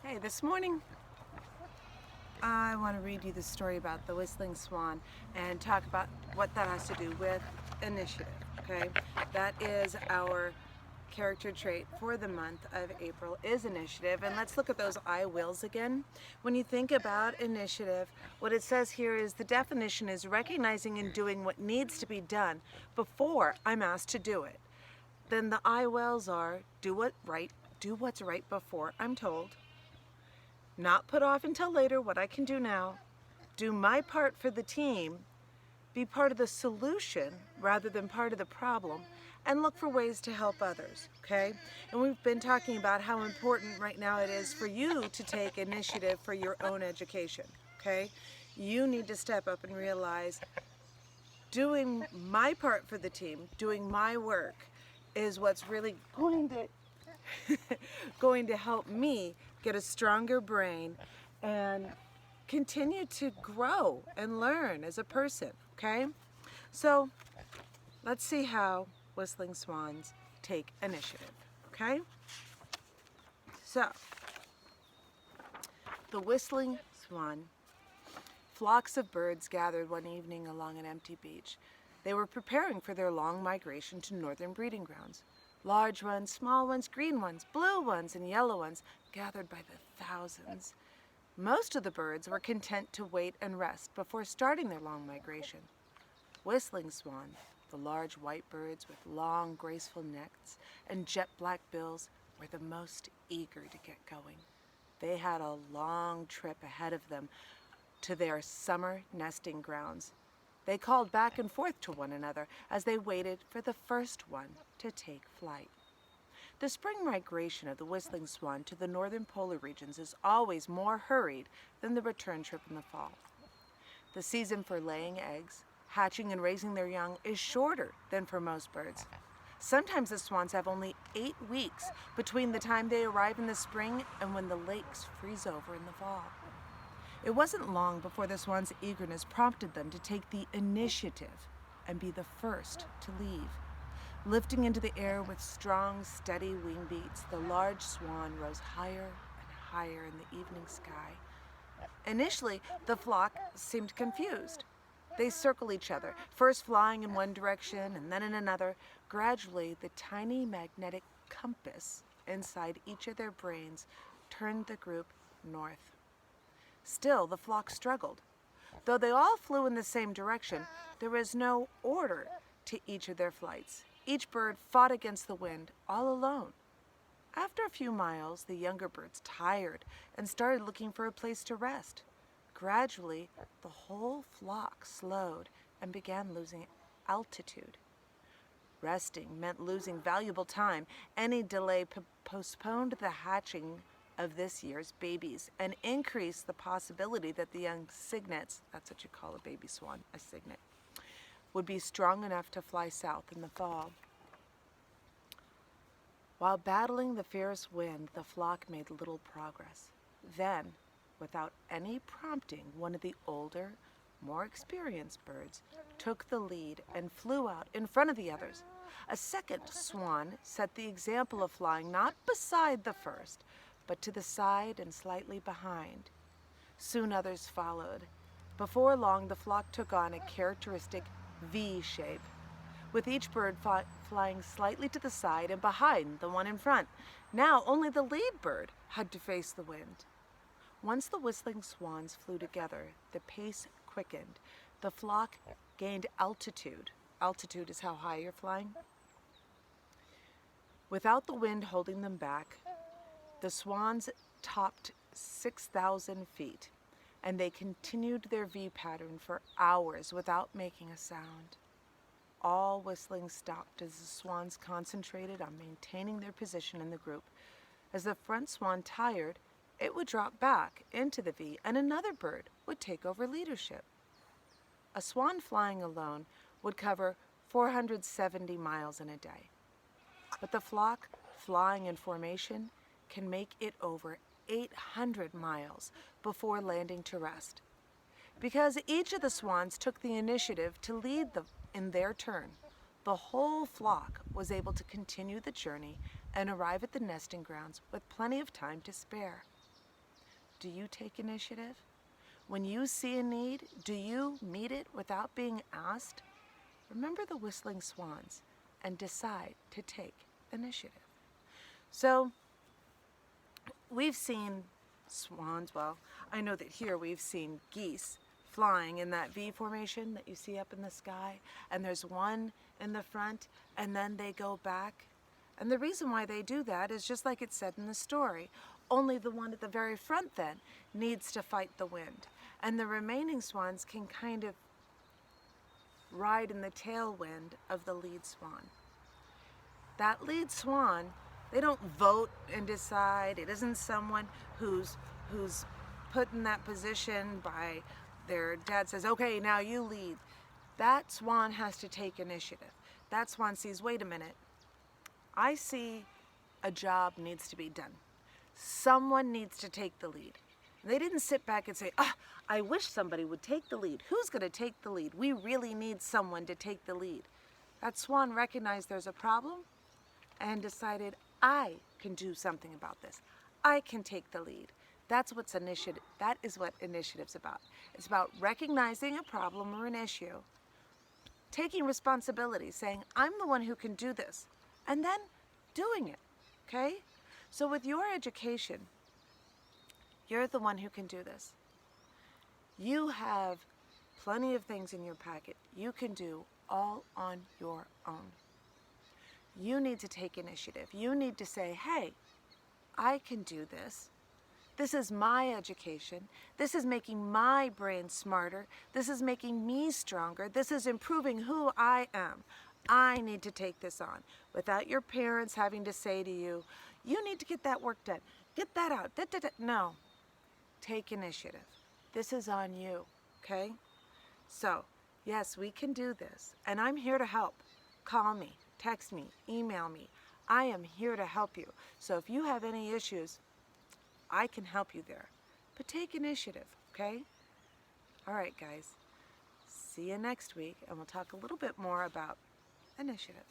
Hey, this morning I want to read you the story about the whistling swan and talk about what that has to do with initiative, okay? That is our character trait for the month of April is initiative. And let's look at those I wills again. When you think about initiative, what it says here is the definition is recognizing and doing what needs to be done before I'm asked to do it. Then the I wills are do what's right before I'm told. Not put off until later what I can do now, do my part for the team, be part of the solution rather than part of the problem, and look for ways to help others, okay? And we've been talking about how important right now it is for you to take initiative for your own education, okay? You need to step up and realize doing my part for the team, doing my work, is what's really going to help me get a stronger brain and continue to grow and learn as a person, okay? So let's see how whistling swans take initiative, okay? So, the whistling swan. Flocks of birds gathered one evening along an empty beach. They were preparing for their long migration to northern breeding grounds. Large ones, small ones, green ones, blue ones, and yellow ones gathered by the thousands. Most of the birds were content to wait and rest before starting their long migration. Whistling swan, the large white birds with long, graceful necks and jet black bills, were the most eager to get going. They had a long trip ahead of them to their summer nesting grounds. They called back and forth to one another as they waited for the first one to take flight. The spring migration of the whistling swan to the northern polar regions is always more hurried than the return trip in the fall. The season for laying eggs, hatching and raising their young is shorter than for most birds. Sometimes the swans have only 8 weeks between the time they arrive in the spring and when the lakes freeze over in the fall. It wasn't long before the swans' eagerness prompted them to take the initiative and be the first to leave. Lifting into the air with strong, steady wing beats, the large swan rose higher and higher in the evening sky. Initially, the flock seemed confused. They circled each other, first flying in one direction and then in another. Gradually, the tiny magnetic compass inside each of their brains turned the group north. Still, the flock struggled. Though they all flew in the same direction, there was no order to each of their flights. Each bird fought against the wind, all alone. After a few miles, the younger birds tired and started looking for a place to rest. Gradually, the whole flock slowed and began losing altitude. Resting meant losing valuable time. Any delay postponed the hatching of this year's babies and increased the possibility that the young cygnets, that's what you call a baby swan, a cygnet, would be strong enough to fly south in the fall. While battling the fierce wind, the flock made little progress. Then, without any prompting, one of the older, more experienced birds took the lead and flew out in front of the others. A second swan set the example of flying not beside the first, but to the side and slightly behind. Soon others followed. Before long, the flock took on a characteristic V shape, with each bird flying slightly to the side and behind the one in front. Now only the lead bird had to face the wind. Once the whistling swans flew together, the pace quickened. The flock gained altitude. Altitude is how high you're flying. Without the wind holding them back, the swans topped 6,000 feet, and they continued their V pattern for hours without making a sound. All whistling stopped as the swans concentrated on maintaining their position in the group. As the front swan tired, it would drop back into the V, and another bird would take over leadership. A swan flying alone would cover 470 miles in a day, but the flock flying in formation can make it over 800 miles before landing to rest. Because each of the swans took the initiative to lead them in their turn, the whole flock was able to continue the journey and arrive at the nesting grounds with plenty of time to spare. do you take initiative? When you see a need, do you meet it without being asked? Remember the whistling swans and decide to take initiative. So, we've seen swans, well, I know that here we've seen geese flying in that V formation that you see up in the sky, and there's one in the front, and then they go back. And the reason why they do that is just like it said in the story. Only the one at the very front then needs to fight the wind. And the remaining swans can kind of ride in the tailwind of the lead swan. That lead swan, they don't vote and decide. It isn't someone who's put in that position by their dad says, okay, now you lead. That swan has to take initiative. That swan sees, wait a minute, I see a job needs to be done. Someone needs to take the lead. They didn't sit back and say, I wish somebody would take the lead. Who's going to take the lead? We really need someone to take the lead. That swan recognized there's a problem and decided, I can do something about this. I can take the lead. That's what's initiative. That is what initiative's about. It's about recognizing a problem or an issue, taking responsibility, saying, I'm the one who can do this, and then doing it, okay? So with your education, you're the one who can do this. You have plenty of things in your packet you can do all on your own. You need to take initiative. You need to say, hey, I can do this. This is my education. This is making my brain smarter. This is making me stronger. This is improving who I am. I need to take this on without your parents having to say to you, you need to get that work done. Get that out. No. Take initiative. This is on you, okay? So, yes, we can do this. And I'm here to help. Call me, text me, email me. I am here to help you. So if you have any issues, I can help you there. But take initiative, okay? All right, guys. See you next week, and we'll talk a little bit more about initiative.